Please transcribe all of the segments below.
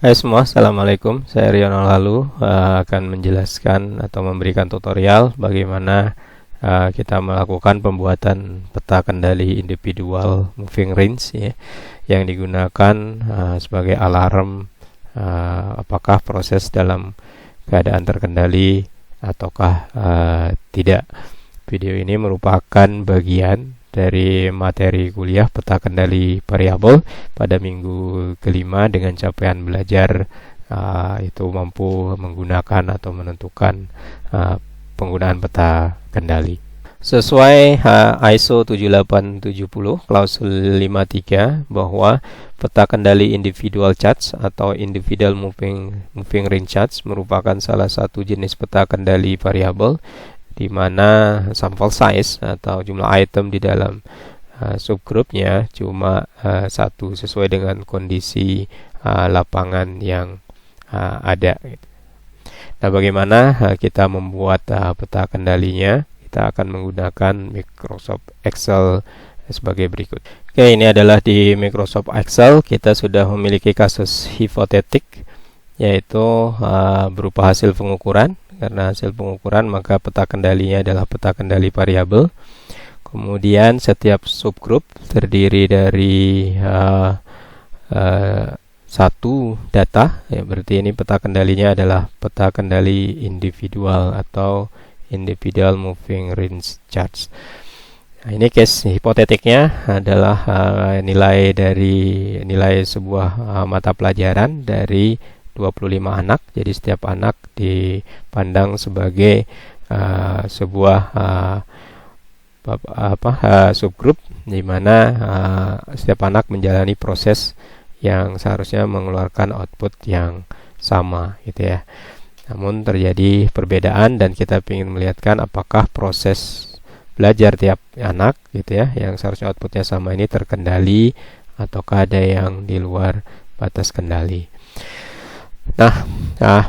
Hai semua, Assalamualaikum. Saya Riono Lalu akan menjelaskan atau memberikan tutorial bagaimana kita melakukan pembuatan peta kendali individual moving range ya, yang digunakan sebagai alarm apakah proses dalam keadaan terkendali ataukah tidak. Video ini merupakan bagian dari materi kuliah peta kendali variabel pada minggu kelima dengan capaian belajar itu mampu menggunakan atau menentukan penggunaan peta kendali. Sesuai ISO 7870 klausul 53 bahwa peta kendali individual charts atau individual moving range charts merupakan salah satu jenis peta kendali variabel di mana sampel size atau jumlah item di dalam subgrupnya cuma satu sesuai dengan kondisi lapangan yang ada. Nah, bagaimana kita membuat peta kendalinya? Kita akan menggunakan Microsoft Excel sebagai berikut. Oke, ini adalah di Microsoft Excel. Kita sudah memiliki kasus hipotetik, yaitu berupa hasil pengukuran. Karena hasil pengukuran, maka peta kendalinya adalah peta kendali variabel. Kemudian setiap subgroup terdiri dari satu data, ya, berarti ini peta kendalinya adalah peta kendali individual atau individual moving range charts. Nah, ini case hipotetiknya adalah nilai sebuah mata pelajaran dari 25 anak. Jadi setiap anak dipandang sebagai sebuah subgroup di mana setiap anak menjalani proses yang seharusnya mengeluarkan output yang sama gitu ya. Namun terjadi perbedaan dan kita ingin melihatkan apakah proses belajar tiap anak gitu ya yang seharusnya outputnya sama ini terkendali ataukah ada yang di luar batas kendali. Nah,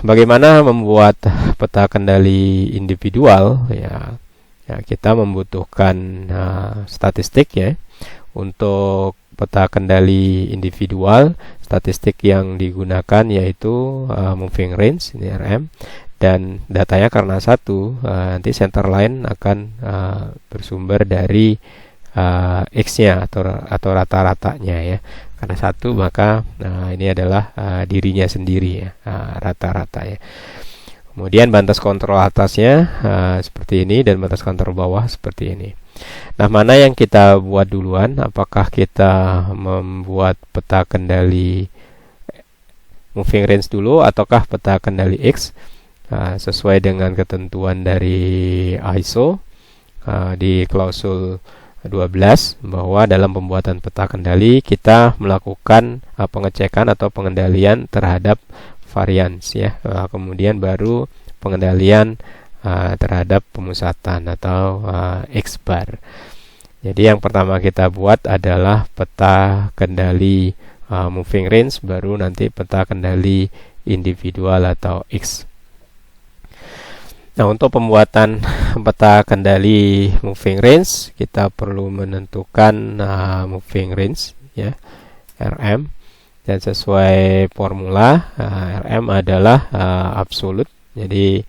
bagaimana membuat peta kendali individual ya, kita membutuhkan statistik ya. Untuk peta kendali individual, statistik yang digunakan yaitu moving range ini RM, dan datanya karena satu, nanti center line akan bersumber dari X-nya atau rata-ratanya ya. Karena satu, maka ini adalah dirinya sendiri ya, rata-rata ya. Kemudian batas kontrol atasnya seperti ini dan batas kontrol bawah seperti ini. Nah, mana yang kita buat duluan? Apakah kita membuat peta kendali moving range dulu ataukah peta kendali X? Sesuai dengan ketentuan dari ISO di klausul 12 bahwa dalam pembuatan peta kendali kita melakukan pengecekan atau pengendalian terhadap varians ya, kemudian baru pengendalian terhadap pemusatan atau X bar. Jadi yang pertama kita buat adalah peta kendali moving range, baru nanti peta kendali individual atau X. Nah, untuk pembuatan peta kendali moving range kita perlu menentukan moving range ya, RM, dan sesuai formula RM adalah absolut. Jadi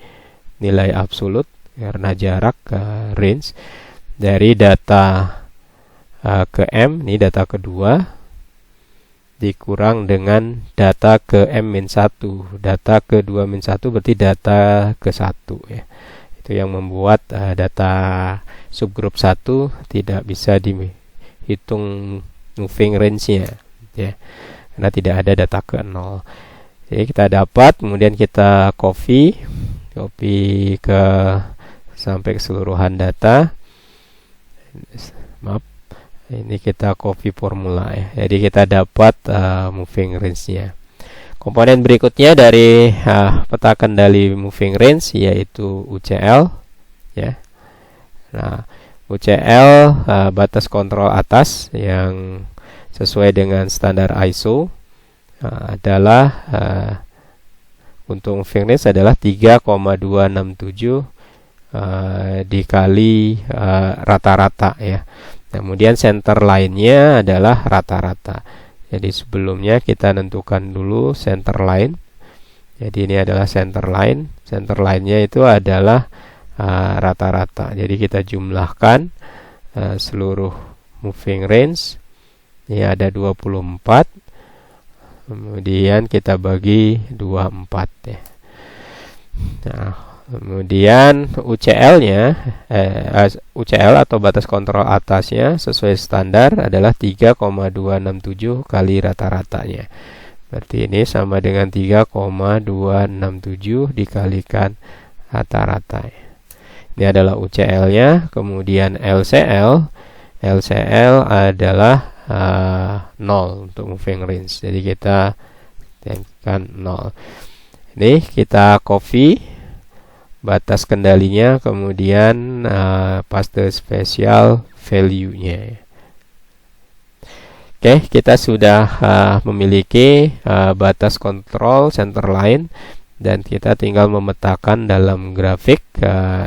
nilai absolut karena jarak range dari data ke M, ini data kedua, dikurang dengan data ke M-1, data ke 2-1 berarti data ke 1 ya. Itu yang membuat data subgroup 1 tidak bisa dihitung moving range-nya ya, karena tidak ada data ke 0. Jadi kita dapat, kemudian kita copy ke sampai keseluruhan data. Maaf, ini kita copy formula ya. Jadi kita dapat moving range-nya. Komponen berikutnya dari peta kendali moving range yaitu UCL ya. Nah, UCL batas kontrol atas yang sesuai dengan standar ISO adalah untuk moving range adalah 3,267 dikali rata-rata ya. Kemudian center line-nya adalah rata-rata. Jadi sebelumnya kita tentukan dulu center line. Jadi ini adalah center line. Center line-nya itu adalah rata-rata. Jadi kita jumlahkan seluruh moving range. Ini ada 24. Kemudian kita bagi 24 ya. Nah, kemudian UCL-nya UCL atau batas kontrol atasnya sesuai standar adalah 3,267 kali rata-ratanya. Berarti ini sama dengan 3,267 dikalikan rata-rata. Ini adalah UCL-nya. Kemudian LCL adalah 0 untuk moving range. Jadi kita tekan 0. Ini kita copy batas kendalinya, kemudian paste spesial value-nya. Oke, kita sudah memiliki batas kontrol center line, dan kita tinggal memetakan dalam grafik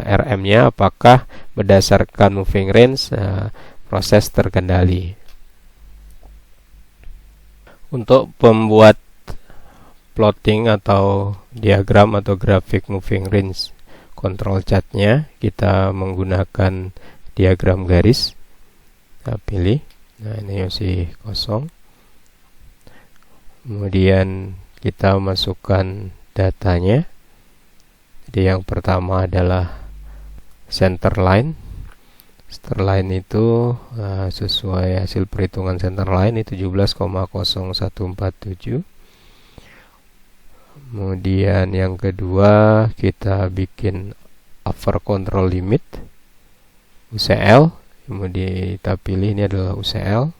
RM-nya apakah berdasarkan moving range proses terkendali. Untuk membuat plotting atau diagram atau grafik moving range control chart-nya, kita menggunakan diagram garis. Kita pilih. Nah, ini masih kosong. Kemudian kita masukkan datanya. Jadi yang pertama adalah center line. Center line itu sesuai hasil perhitungan center line itu 17,0147. Kemudian yang kedua kita bikin upper control limit UCL. Kemudian kita pilih ini adalah UCL.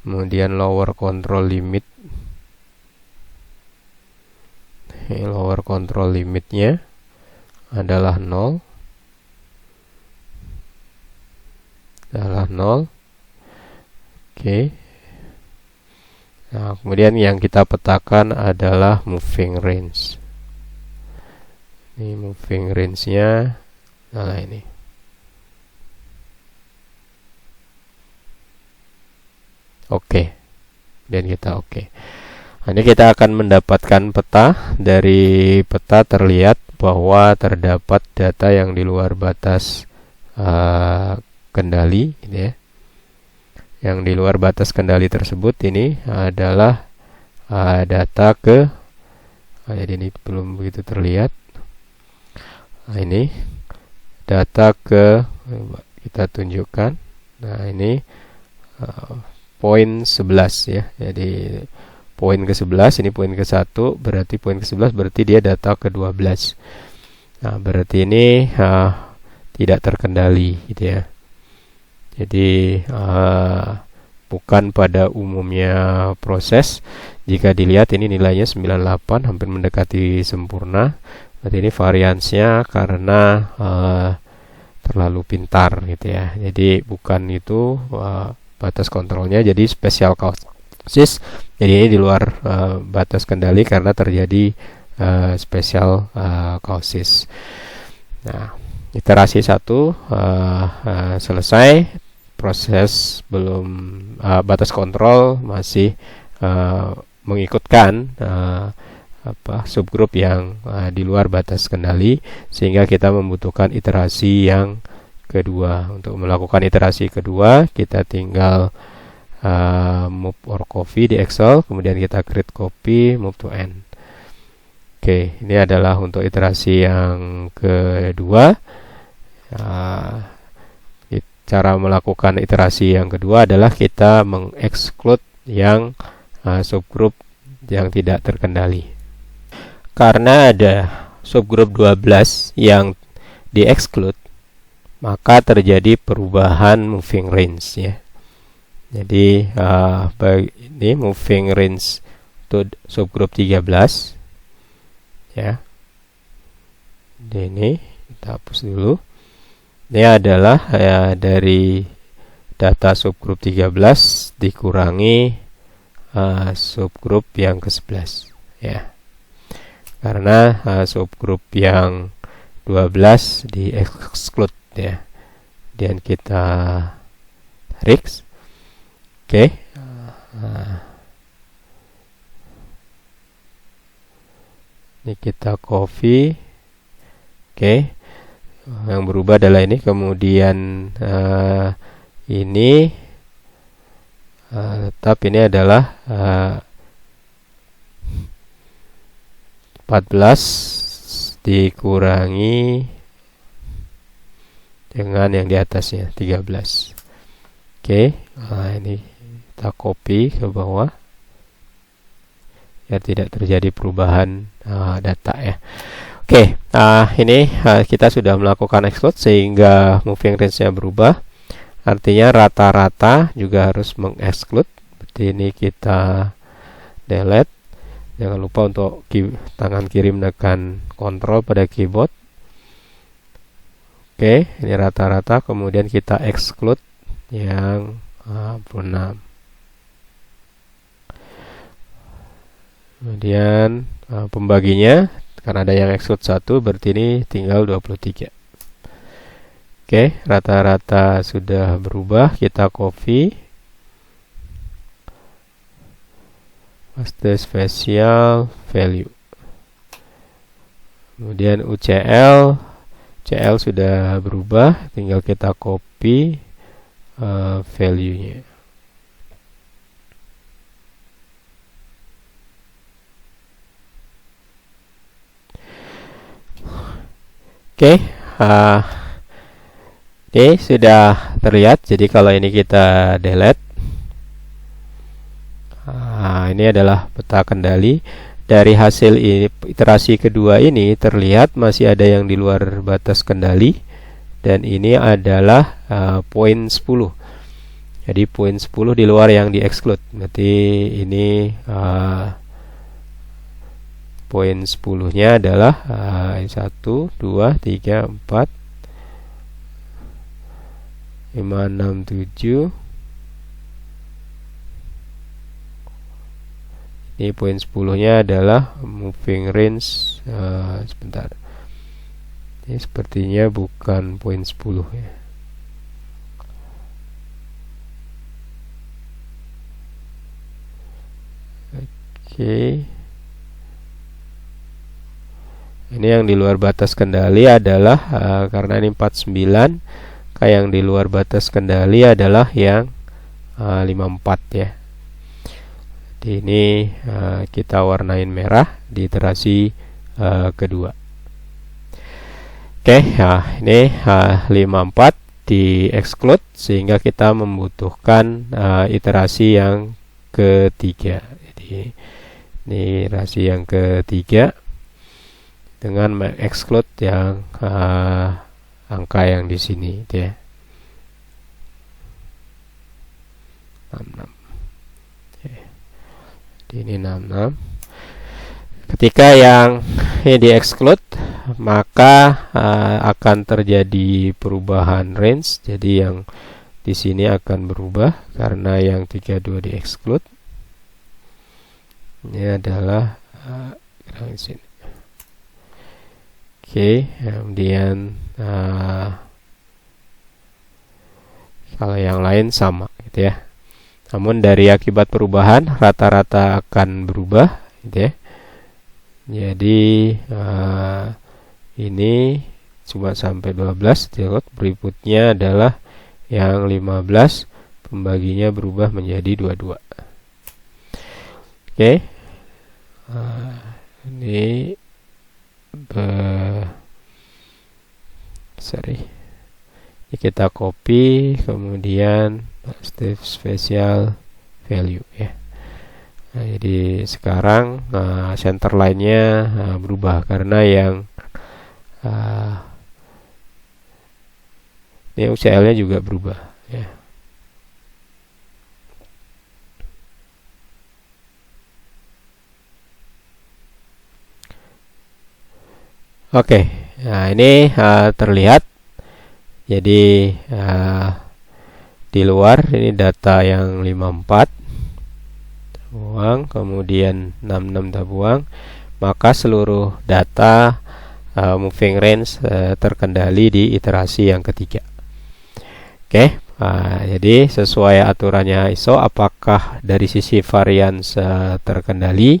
Kemudian lower control limit. Lower control limitnya adalah 0. Oke. Nah, kemudian yang kita petakan adalah moving range. Ini moving range-nya. Nah, ini. Oke. Dan kita oke. Nah, ini kita akan mendapatkan peta. Dari peta terlihat bahwa terdapat data yang di luar batas kendali, gitu ya. Yang di luar batas kendali tersebut ini adalah data jadi ini belum begitu terlihat. Nah, ini data kita tunjukkan. Nah, ini poin 11 ya. Jadi poin ke-11, ini poin ke-1, berarti poin ke-11 berarti dia data ke-12. Nah, berarti ini tidak terkendali, gitu ya. Jadi bukan pada umumnya proses. Jika dilihat ini nilainya 98, hampir mendekati sempurna. Berarti ini variansnya karena terlalu pintar, gitu ya. Jadi bukan itu batas kontrolnya, jadi special causes. Jadi ini di luar batas kendali karena terjadi special causes. Nah, iterasi 1 selesai. Proses belum batas kontrol masih mengikutkan subgrup yang di luar batas kendali, sehingga kita membutuhkan iterasi yang kedua. Untuk melakukan iterasi kedua, kita tinggal move or copy di Excel, kemudian kita create copy, move to end. Oke, ini adalah untuk iterasi yang kedua. Cara melakukan iterasi yang kedua adalah kita mengexclude yang subgrup yang tidak terkendali. Karena ada subgrup 12 yang di-exclude, maka terjadi perubahan moving range ya. Jadi ini moving range untuk subgrup 13 ya. Ini kita hapus dulu. Ini adalah dari data subgrup 13 dikurangi subgrup yang ke-11 ya. Karena subgrup yang 12 di exclude ya. Dan kita tarik. Oke. Nah, ini kita copy. Oke. Yang berubah adalah ini, kemudian ini tetap ini adalah 14 dikurangi dengan yang di atasnya 13. Oke. Nah, ini kita copy ke bawah biar tidak terjadi perubahan data ya. Oke, ini kita sudah melakukan exclude sehingga moving range-nya berubah. Artinya rata-rata juga harus mengexclude. Seperti ini kita delete. Jangan lupa untuk tangan kiri menekan kontrol pada keyboard. Oke, ini rata-rata. Kemudian kita exclude yang 6. Kemudian pembaginya, karena ada yang exclude 1, berarti ini tinggal 23. Oke, rata-rata sudah berubah. Kita copy, paste spesial value. Kemudian UCL sudah berubah, tinggal kita copy value-nya. Oke, ini sudah terlihat. Jadi kalau ini kita delete, ini adalah peta kendali. Dari hasil iterasi kedua ini terlihat masih ada yang di luar batas kendali, dan ini adalah poin 10. Jadi poin 10 di luar yang di exclude. Berarti ini poin 10-nya adalah 1, 2, 3, 4, 5, 6, 7. Ini poin 10-nya adalah moving range. Sebentar. Ini sepertinya bukan poin 10 ya. Oke. Ini yang di luar batas kendali adalah karena ini 49, yang di luar batas kendali adalah yang 54 ya. Jadi ini kita warnain merah di iterasi kedua. Oke, ini 54 di exclude sehingga kita membutuhkan iterasi yang ketiga. Jadi ini iterasi yang ketiga dengan exclude yang angka yang di sini itu ya. 66. Jadi ini 66. Ketika yang ini di exclude, maka akan terjadi perubahan range. Jadi yang di sini akan berubah karena yang 32 di exclude. Ini adalah di sini. Oke, kemudian kalau yang lain sama gitu ya. Namun dari akibat perubahan rata-rata akan berubah gitu ya. Jadi ini cuma sampai 12 dirot, berikutnya adalah yang 15 pembaginya berubah menjadi 22. Oke. Ini ini kita copy, kemudian paste spesial value ya. Nah, jadi sekarang center line-nya berubah karena yang ini UCL-nya juga berubah ya. Oke, nah ini terlihat. Jadi di luar ini data yang 54 buang, kemudian 66 buang, maka seluruh data moving range terkendali di iterasi yang ketiga. Oke, Jadi sesuai aturannya ISO, apakah dari sisi varians terkendali,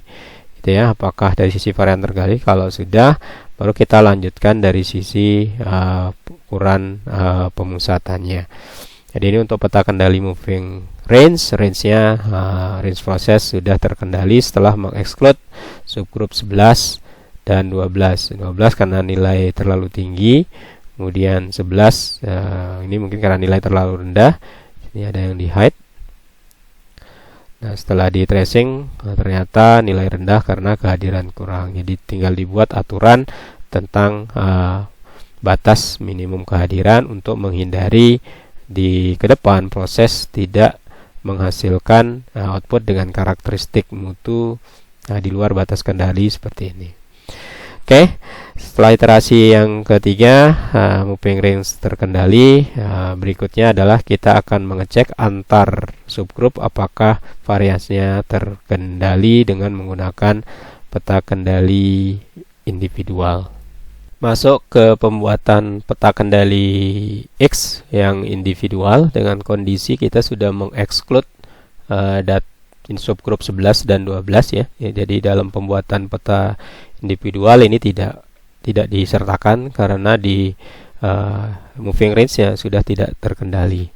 gitu ya, apakah dari sisi varian terkendali. Kalau sudah, baru kita lanjutkan dari sisi ukuran pemusatannya. Jadi ini untuk peta kendali moving range-nya range proses sudah terkendali setelah mengexclude subgroup 11 dan 12 karena nilai terlalu tinggi, kemudian 11 ini mungkin karena nilai terlalu rendah, ini ada yang di hide. Nah, setelah di tracing ternyata nilai rendah karena kehadiran kurang, jadi tinggal dibuat aturan tentang batas minimum kehadiran untuk menghindari di ke depan proses tidak menghasilkan output dengan karakteristik mutu di luar batas kendali seperti ini. Oke, setelah iterasi yang ketiga, moving range terkendali, berikutnya adalah kita akan mengecek antar subgroup apakah variasinya terkendali dengan menggunakan peta kendali individual. Masuk ke pembuatan peta kendali X yang individual dengan kondisi kita sudah mengexclude subgroup 11 dan 12 ya. Jadi dalam pembuatan peta individual ini tidak disertakan karena di moving range-nya sudah tidak terkendali.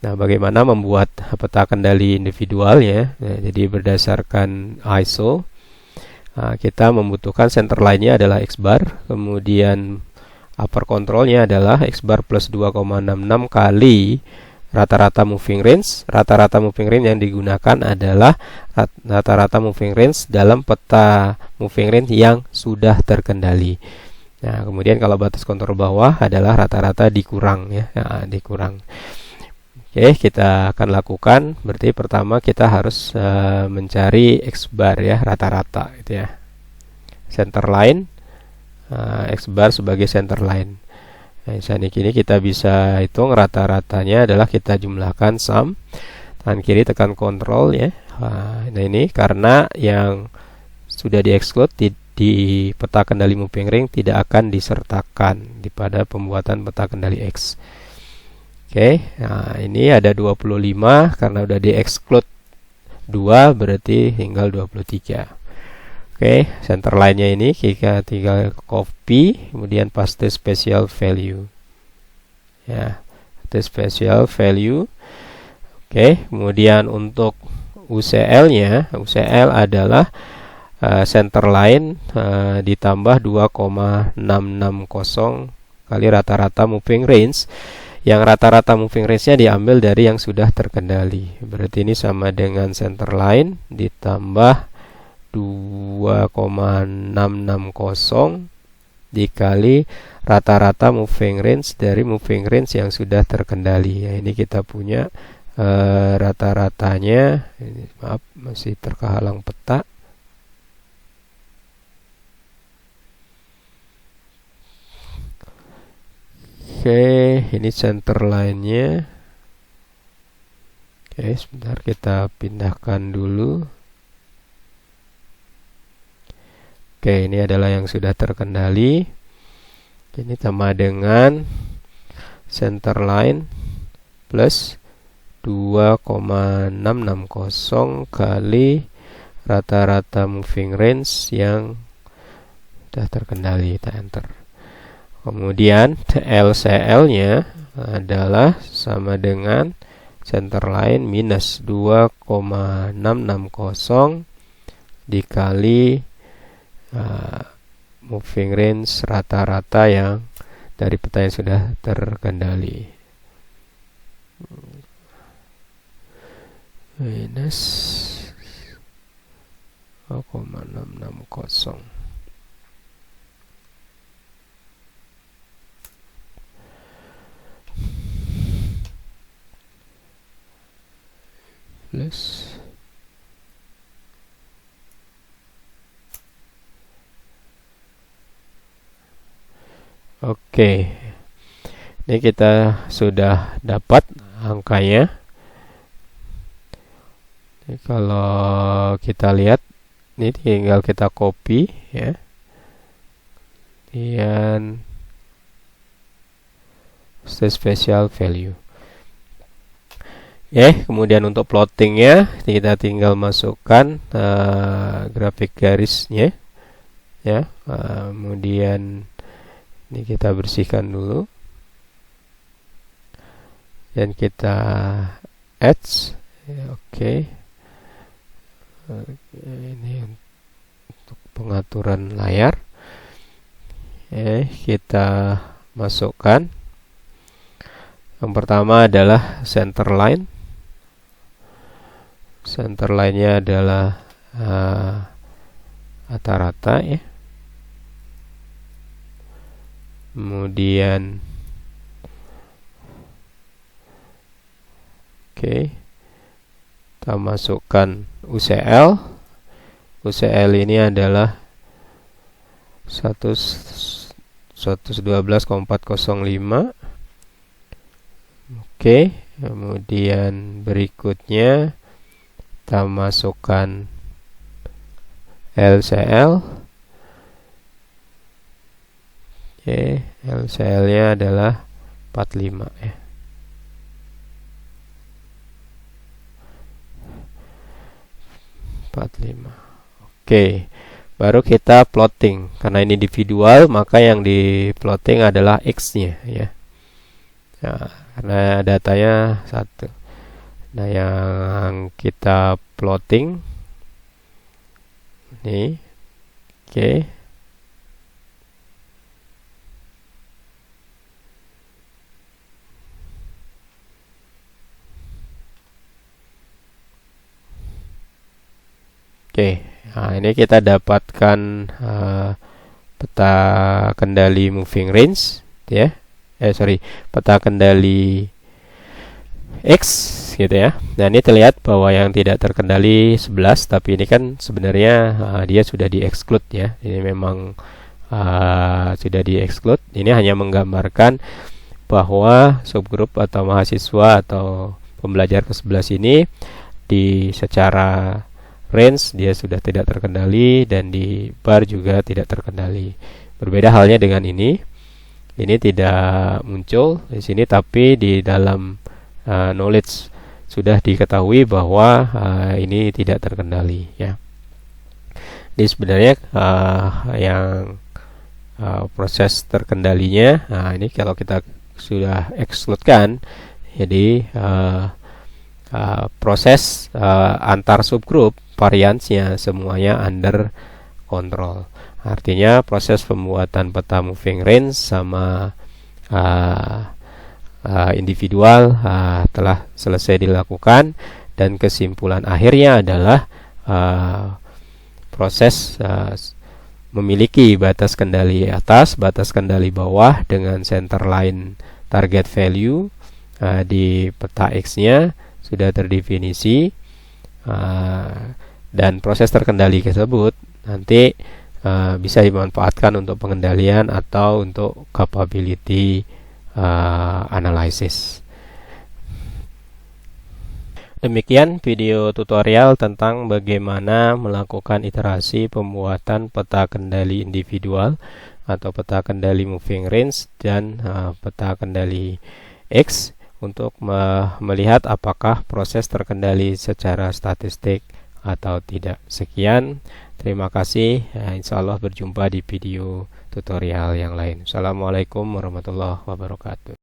Nah, bagaimana membuat peta kendali individual ya? Nah, jadi berdasarkan ISO kita membutuhkan center line-nya adalah X bar, kemudian upper control-nya adalah X bar plus 2,66 kali rata-rata moving range. Rata-rata moving range yang digunakan adalah rata-rata moving range dalam peta moving range yang sudah terkendali. Nah, kemudian kalau batas kontrol bawah adalah rata-rata dikurang ya, dikurang. Oke, kita akan lakukan. Berarti pertama kita harus mencari X bar ya, rata-rata gitu ya. Center line, X bar sebagai center line. Nah, misalnya kini kita bisa hitung rata-ratanya adalah kita jumlahkan sum, tangan kiri tekan kontrol ya. Nah, ini karena yang sudah di-exclude di peta kendali moving ring tidak akan disertakan pada pembuatan peta kendali X. Oke, nah ini ada 25 karena udah di-exclude 2 berarti tinggal 23. Oke, center line-nya ini kita tinggal copy, kemudian paste special value. Ya, paste special value. Oke, kemudian untuk UCL-nya, UCL adalah center line ditambah 2,660 kali rata-rata moving range. Yang rata-rata moving range-nya diambil dari yang sudah terkendali. Berarti ini sama dengan center line ditambah 2,660 dikali rata-rata moving range dari moving range yang sudah terkendali. Ya, ini kita punya rata-ratanya. Maaf, masih terhalang peta. Oke, ini center line-nya. Oke, sebentar kita pindahkan dulu. Oke, ini adalah yang sudah terkendali. Ini sama dengan center line plus 2,660 kali rata-rata moving range yang sudah terkendali. Kita enter. Kemudian LCL-nya adalah sama dengan center line minus 2,660 dikali moving range rata-rata yang dari peta yang sudah terkendali. Minus 2,660. Plus oke, ini kita sudah dapat angkanya. Ini kalau kita lihat, ini tinggal kita copy ya, dan special value. Kemudian untuk plottingnya kita tinggal masukkan grafik garisnya ya. Kemudian ini kita bersihkan dulu dan kita add ya, oke. Ini untuk pengaturan layar. Kita masukkan yang pertama adalah center line. Center line-nya adalah rata-rata ya. Kemudian kita masukkan UCL. UCL ini adalah 112,405. Kemudian berikutnya kita masukkan LCL. LCL-nya adalah 45 ya. Baru kita plotting. Karena ini individual, maka yang di plotting adalah X-nya ya. Nah, karena datanya 1. Nah, yang kita plotting ini nah ini kita dapatkan peta kendali moving range ya. Peta kendali X gitu ya. Nah, ini terlihat bahwa yang tidak terkendali 11, tapi ini kan sebenarnya dia sudah di-exclude ya. Ini memang sudah di-exclude. Ini hanya menggambarkan bahwa subgroup atau mahasiswa atau pembelajar ke-11 ini secara range dia sudah tidak terkendali dan di bar juga tidak terkendali. Berbeda halnya dengan ini. Ini tidak muncul di sini, tapi di dalam knowledge sudah diketahui bahwa ini tidak terkendali ya. Ini sebenarnya yang proses terkendalinya. Nah, ini kalau kita sudah exclude-kan, jadi proses antar subgroup variansnya semuanya under control. Artinya proses pembuatan peta moving range sama individual telah selesai dilakukan, dan kesimpulan akhirnya adalah proses memiliki batas kendali atas, batas kendali bawah dengan center line target value di peta X-nya sudah terdefinisi, dan proses terkendali tersebut nanti bisa dimanfaatkan untuk pengendalian atau untuk capability analysis. Demikian video tutorial tentang bagaimana melakukan iterasi pembuatan peta kendali individual atau peta kendali moving range dan peta kendali X untuk melihat apakah proses terkendali secara statistik atau tidak. Sekian, terima kasih. Insya Allah berjumpa di video tutorial yang lain. Assalamualaikum warahmatullahi wabarakatuh.